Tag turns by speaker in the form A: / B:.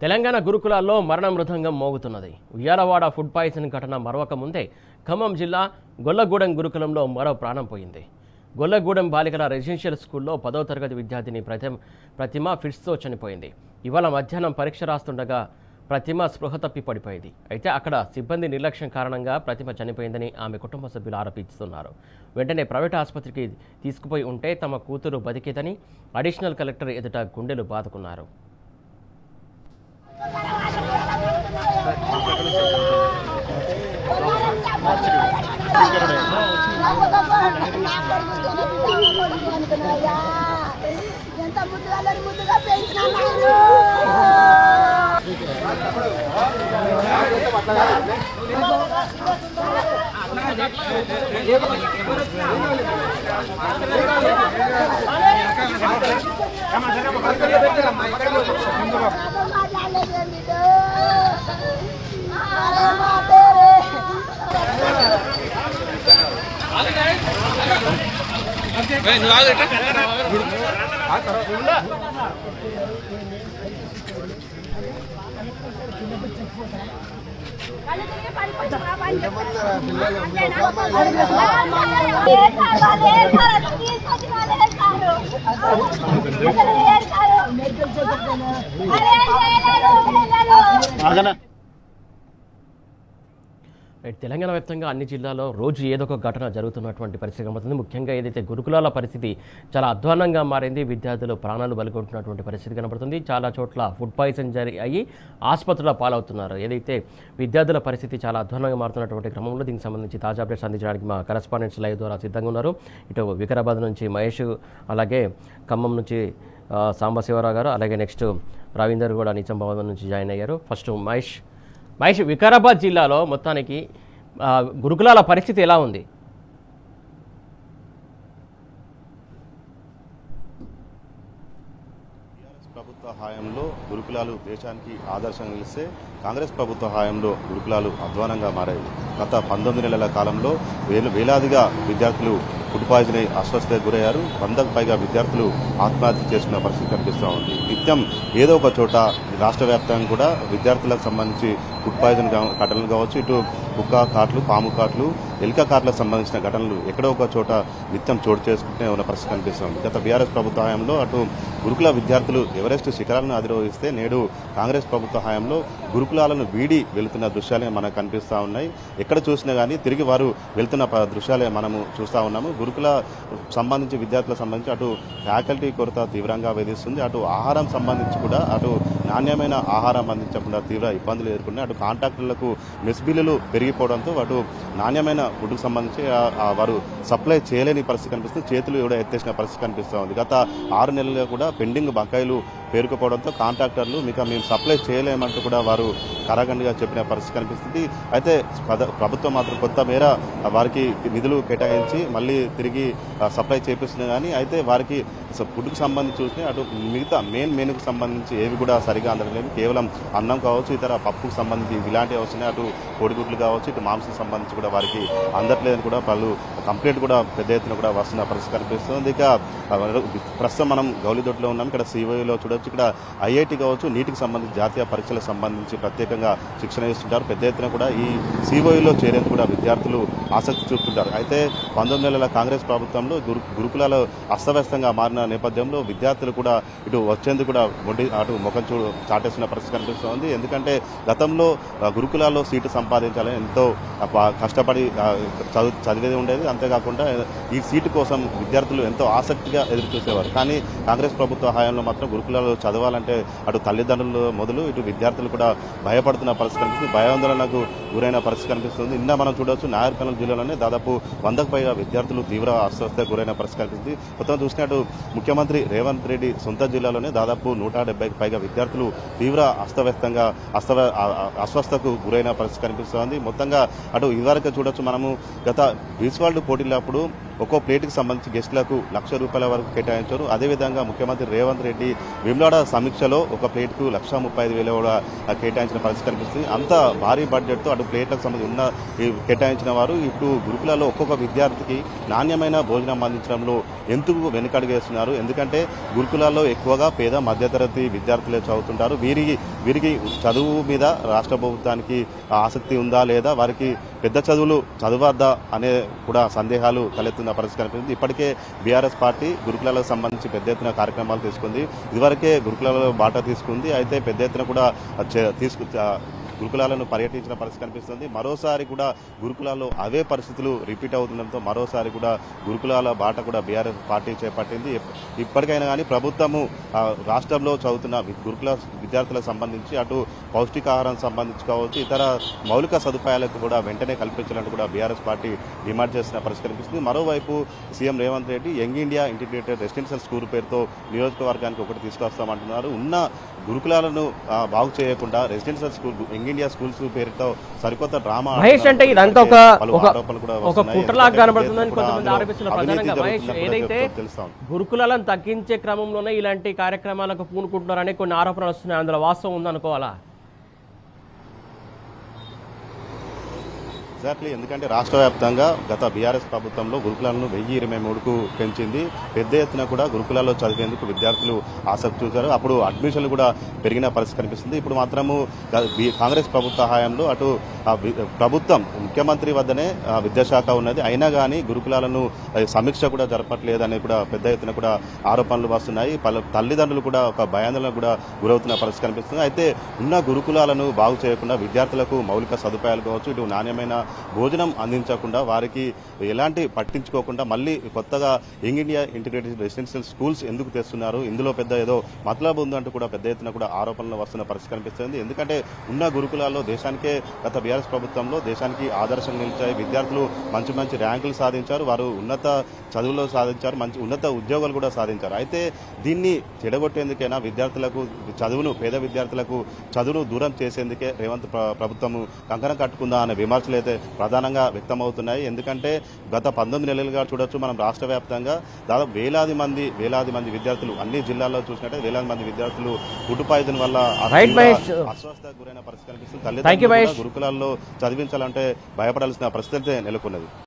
A: తెలంగాణ గురుకులాల్లో మరణ మృదంగం మోగుతున్నది. Uyyalawada food poison ఘటన మరవక ముందే ఖమ్మం జిల్లా గొల్లగూడెం గురుకులంలో మరో ప్రాణం పోయింది. గొల్లగూడెం బాలికల రెసిడెన్షియల్ స్కూల్లో 10వ తరగతి విద్యార్థిని ప్రతిమ ఫిట్స్తో చనిపోయింది. ఇవాళ మధ్యాహ్నం పరీక్ష రాస్తుండగా ప్రతిమ స్పృహ తప్పి పడిపోయింది. అయితే అక్కడ సిబ్బంది నిర్లక్ష్యం కారణంగా ప్రతిమ చనిపోయిందని ఆమె కుటుంబ సభ్యులు ఆరోపిస్తున్నారు. వెంటనే ప్రైవేట్ ఆసుపత్రికి తీసుకుపోయి ఉంటే తమ కూతురు బతికేదని అడిషనల్ కలెక్టర్ ఎదుట గుండెలు బాదుకున్నారు. తెలంగాణ వ్యాప్తంగా అన్ని జిల్లాల్లో రోజు ఏదో ఒక ఘటన జరుగుతున్నటువంటి పరిస్థితి కనబడుతుంది. ముఖ్యంగా ఏదైతే గురుకులాల పరిస్థితి చాలా అధ్వానంగా మారింది. విద్యార్థులు ప్రాణాలు బలిగొంటున్నటువంటి పరిస్థితి కనబడుతుంది. చాలా చోట్ల ఫుడ్ పాయిజన్ అయ్యి ఆసుపత్రుల పాలవుతున్నారు. ఏదైతే విద్యార్థుల పరిస్థితి చాలా అధ్వానంగా మారుతున్నటువంటి క్రమంలో దీనికి సంబంధించి తాజా అప్డేట్స్ అందించడానికి మా కరెస్పాండెంట్స్ లైవ్ ద్వారా సిద్ధంగా ఉన్నారు. ఇటు వికారాబాద్ నుంచి మహేష్, అలాగే ఖమ్మం నుంచి సాంబశివరావు గారు, అలాగే నెక్స్ట్ రవీందర్ కూడా నిజామాబాద్ నుంచి జాయిన్ అయ్యారు. ఫస్ట్ మహేష్, వికారాబాద్ జిల్లాలో మొత్తానికి గురుకులాల పరిస్థితి ఎలా ఉంది?
B: ప్రభుత్వ హయాంలో గురుకులాలు దేశానికి ఆదర్శంగా నిలిస్తే కాంగ్రెస్ ప్రభుత్వ హయాంలో గురుకులాలు అధ్వానంగా మారాయి. గత 19 నెలల కాలంలో వేలాదిగా విద్యార్థులు ఫుడ్ పాయిజన్ అయి అస్వస్థతకు గురయ్యారు. 100కు పైగా విద్యార్థులు ఆత్మహత్య చేసుకున్న పరిస్థితి కనిపిస్తూ ఉంది. నిత్యం ఏదో ఒక చోట రాష్ట్ర వ్యాప్తంగా కూడా విద్యార్థులకు సంబంధించి ఫుడ్ పాయిజన్ ఘటనలు కావచ్చు, ఇటు కుక్క కాట్లు, పాము కాట్లు, ఎలుక కాట్లకు సంబంధించిన ఘటనలు ఎక్కడో ఒక చోట నిత్యం చోటు చేసుకుంటే ఉన్న పరిస్థితి కనిపిస్తుంది. గత బీఆర్ఎస్ ప్రభుత్వ హయాంలో అటు గురుకుల విద్యార్థులు ఎవరెస్ట్ శిఖరాలను అధిరోహిస్తే నేడు కాంగ్రెస్ ప్రభుత్వ హయాంలో గురుకులాలను వీడి వెళుతున్న దృశ్యాలే మనకు కనిపిస్తూ ఉన్నాయి. ఎక్కడ చూసినా కానీ తిరిగి వారు వెళ్తున్న దృశ్యాలే మనము చూస్తూ ఉన్నాము. గురుకుల సంబంధించి విద్యార్థులకు సంబంధించి అటు ఫ్యాకల్టీ కొరత తీవ్రంగా వేధిస్తుంది. అటు ఆహారం సంబంధించి కూడా అటు నాణ్యమైన ఆహారం అందించకుండా తీవ్ర ఇబ్బందులు ఎదుర్కొన్నాయి. అటు కాంట్రాక్టర్లకు మెస్ బిల్లులు పెరిగిపోవడంతో అటు నాణ్యమైన ఫుడ్కు సంబంధించి వారు సప్లై చేయలేని పరిస్థితి కనిపిస్తుంది. చేతులు కూడా ఎత్తేసిన పరిస్థితి కనిపిస్తూ ఉంది. గత 6 నెలలుగా కూడా పెండింగ్ బకాయిలు పేరుకుపోవడంతో కాంట్రాక్టర్లు మేము సప్లై చేయలేమంటూ కూడా వారు కరాఖండిగా చెప్పిన పరిస్థితి కనిపిస్తుంది. అయితే ప్రభుత్వం మాత్రం కొంత మేర వారికి నిధులు కేటాయించి మళ్ళీ తిరిగి సప్లై చేపిస్తుంది. కానీ అయితే వారికి ఫుడ్కు సంబంధించి చూస్తే అటు మిగతా మెయిన్కు సంబంధించి ఏవి కూడా సరిగా అందలేదు. కేవలం అన్నం కావచ్చు, ఇతర పప్పుకు సంబంధించి ఇలాంటివి వస్తున్నాయి. అటు కోడిగుడ్లు కావచ్చు, ఇటు మాంసం సంబంధించి కూడా వారికి అందట్లేదని కూడా వాళ్ళు కంప్లైంట్ కూడా పెద్ద ఎత్తున కూడా వస్తున్న పరిస్థితి కనిపిస్తుంది. ఇక ప్రస్తుతం మనం గౌలిదొడ్లో ఉన్నాం. ఇక్కడ సిఓలో చూడవచ్చు. ఇక్కడ ఐఐటి కావచ్చు, నీటికి సంబంధించి జాతీయ పరీక్షలకు సంబంధించి ప్రత్యేకంగా శిక్షణ ఇస్తుంటారు. పెద్ద ఎత్తున కూడా ఈ సిఓలో చేరేందుకు కూడా విద్యార్థులు ఆసక్తి చూపుతుంటారు. అయితే 19 నెలల కాంగ్రెస్ ప్రభుత్వంలో గురుకులాలు అస్తవ్యస్తంగా మారిన నేపథ్యంలో విద్యార్థులు కూడా ఇటు వచ్చేందుకు కూడా అటు ముఖం చాటేస్తున్న పరిస్థితి కనిపిస్తోంది. ఎందుకంటే గతంలో గురుకులాల్లో సీటు సంపాదించాలని ఎంతో కష్టపడి చదివేది ఉండేది. అంతేకాకుండా ఈ సీటు కోసం విద్యార్థులు ఎంతో ఆసక్తిగా ఎదురు చూసేవారు. కానీ కాంగ్రెస్ ప్రభుత్వ హయాంలో మాత్రం గురుకులాల్లో చదవాలంటే అటు తల్లిదండ్రులు మొదలు ఇటు విద్యార్థులు కూడా భయపడుతున్న పరిస్థితి కనిపిస్తుంది. భయాందోళనకు గురైన పరిస్థితి కనిపిస్తుంది. నిన్న మనం చూడవచ్చు, నాగర్కర్నూలు జిల్లాలోనే దాదాపు 100కు పైగా విద్యార్థులు తీవ్ర అస్వస్థతకు గురైన పరిస్థితి కనిపిస్తుంది. మొత్తం చూసినట్టు ముఖ్యమంత్రి రేవంత్ రెడ్డి సొంత జిల్లాలోనే దాదాపు 170కి పైగా విద్యార్థులు తీవ్ర అస్వస్థతకు గురైన పరిస్థితి కనిపిస్తోంది. మొత్తంగా అటు ఇదివరకు చూడొచ్చు, మనము గత బీచ్ వరల్డ్ పోటీలప్పుడు ఒక్కో ప్లేట్కి సంబంధించి గెస్టులకు ₹1,00,000 వరకు కేటాయించారు. అదేవిధంగా ముఖ్యమంత్రి రేవంత్ రెడ్డి వేములవాడ సమీక్షలో ఒక ప్లేట్కు ₹1,35,000 కూడా కేటాయించిన పరిస్థితి కనిపిస్తుంది. అంత భారీ బడ్జెట్తో అటు ప్లేట్లకు సంబంధించి ఉన్న కేటాయించిన వారు ఇప్పుడు గురుకులాల్లో ఒక్కొక్క విద్యార్థికి నాణ్యమైన భోజనం అందించడంలో ఎందుకు వెనుకడుగేస్తున్నారు? ఎందుకంటే గురుకులాల్లో ఎక్కువగా పేద మధ్యతరగతి విద్యార్థులే చదువుతుంటారు. వీరికి చదువు మీద రాష్ట్ర ప్రభుత్వానికి ఆసక్తి ఉందా లేదా, వారికి పెద్ద చదువులు చదవద్దా అనే కూడా సందేహాలు తలెత్తున్న పరిస్థితి కనిపిస్తుంది. ఇప్పటికే బీఆర్ఎస్ పార్టీ గురుకులాలకు సంబంధించి పెద్ద ఎత్తున కార్యక్రమాలు తీసుకుంది. ఇదివరకే గురుకులాలలో బాట తీసుకుంది. అయితే పెద్ద ఎత్తున కూడా గురుకులాలను పర్యటించిన పరిస్థితి కనిపిస్తుంది. మరోసారి కూడా గురుకులాల్లో అవే పరిస్థితులు రిపీట్ అవుతుండడంతో మరోసారి కూడా గురుకులాల బాట కూడా బీఆర్ఎస్ పార్టీ చేపట్టింది. ఇప్పటికైనా కానీ ప్రభుత్వము రాష్ట్రంలో చదువుతున్న గురుకుల విద్యార్థులకు సంబంధించి అటు పౌష్టికాహారం సంబంధించి కావచ్చు, ఇతర మౌలిక సదుపాయాలకు కూడా వెంటనే కల్పించాలని కూడా బీఆర్ఎస్ పార్టీ డిమాండ్ చేసిన పరిస్థితి కనిపిస్తుంది. మరోవైపు CM Revanth Reddy young India integrated residential school పేరుతో నియోజకవర్గానికి ఒకటి తీసుకొస్తామంటున్నారు. ఉన్న గురుకులాలను బాగు చేయకుండా residential school young India schools పేరుతో సరికొత్త డ్రామా
A: మహేష్ అంటే ఇదంతా ఒక కుట్రలాగా కనబడుతుందని కొంతమంది ఆరోపిస్తున్నారు. ప్రధానంగా మహేష్ ఏదైతే గురుకులాలను తగ్గించే క్రమంలోనే ఇలాంటి కార్యక్రమాలకు పూనుకుంటున్నారని కొన్ని ఆరోపణలు వస్తున్నాయి. అందులో వాస్తవం ఉందనుకోవాలా?
B: ఎగ్జాక్ట్లీ. ఎందుకంటే రాష్ట్ర వ్యాప్తంగా గత బీఆర్ఎస్ ప్రభుత్వంలో గురుకులాలను 1023కు పెంచింది. పెద్ద ఎత్తున కూడా గురుకులాల్లో చదివేందుకు విద్యార్థులు ఆసక్తి చూశారు. అప్పుడు అడ్మిషన్లు కూడా పెరిగిన పరిస్థితి కనిపిస్తుంది. ఇప్పుడు మాత్రము కాంగ్రెస్ ప్రభుత్వ హయాంలో అటు ప్రభుత్వం ముఖ్యమంత్రి వద్దనే విద్యాశాఖ ఉన్నది. అయినా కానీ గురుకులాలను సమీక్ష కూడా జరపట్లేదని కూడా పెద్ద ఎత్తున కూడా ఆరోపణలు వస్తున్నాయి. తల్లిదండ్రులు కూడా ఒక భయాందోళనకు కూడా గురవుతున్న పరిస్థితి కనిపిస్తుంది. అయితే ఉన్న గురుకులాలను బాగు చేయకుండా విద్యార్థులకు మౌలిక సదుపాయాలు కావచ్చు, ఇటు నాణ్యమైన భోజనం అందించకుండా వారికి ఎలాంటి పట్టించుకోకుండా మళ్ళీ కొత్తగా young India integrated residential schools ఎందుకు తెస్తున్నారు? ఇందులో పెద్ద ఏదో మతలబు ఉందంటూ కూడా పెద్ద ఎత్తున కూడా ఆరోపణలు వస్తున్న పరిస్థితి కనిపిస్తుంది. ఎందుకంటే ఉన్న గురుకులాల్లో దేశానికే గత బీఆర్ఎస్ ప్రభుత్వంలో దేశానికి ఆదర్శంగా నిలిచాయి. విద్యార్థులు మంచి మంచి ర్యాంకులు సాధించారు. వారు ఉన్నత చదువులో సాధించారు. మంచి ఉన్నత ఉద్యోగాలు కూడా సాధించారు. అయితే దీన్ని చెడగొట్టేందుకైనా విద్యార్థులకు చదువును, పేద విద్యార్థులకు చదువును దూరం చేసేందుకే రేవంత్ ప్రభుత్వం కంకణం కట్టుకుందా అనే విమర్శలు అయితే ప్రధానంగా వ్యక్తమవుతున్నాయి. ఎందుకంటే గత 19 నెలలుగా చూడొచ్చు మనం రాష్ట్ర వ్యాప్తంగా దాదాపు వేలాది మంది విద్యార్థులు అన్ని జిల్లాల్లో చూసినట్టే వేలాది మంది విద్యార్థులు ఫుడ్ పాయిజన్ వల్ల అస్వస్థతకు గురైన పరిస్థితి కనిపిస్తుంది. తల్లిదండ్రులు గురుకులాల్లో చదివించాలంటే భయపడాల్సిన పరిస్థితి నెలకొన్నది.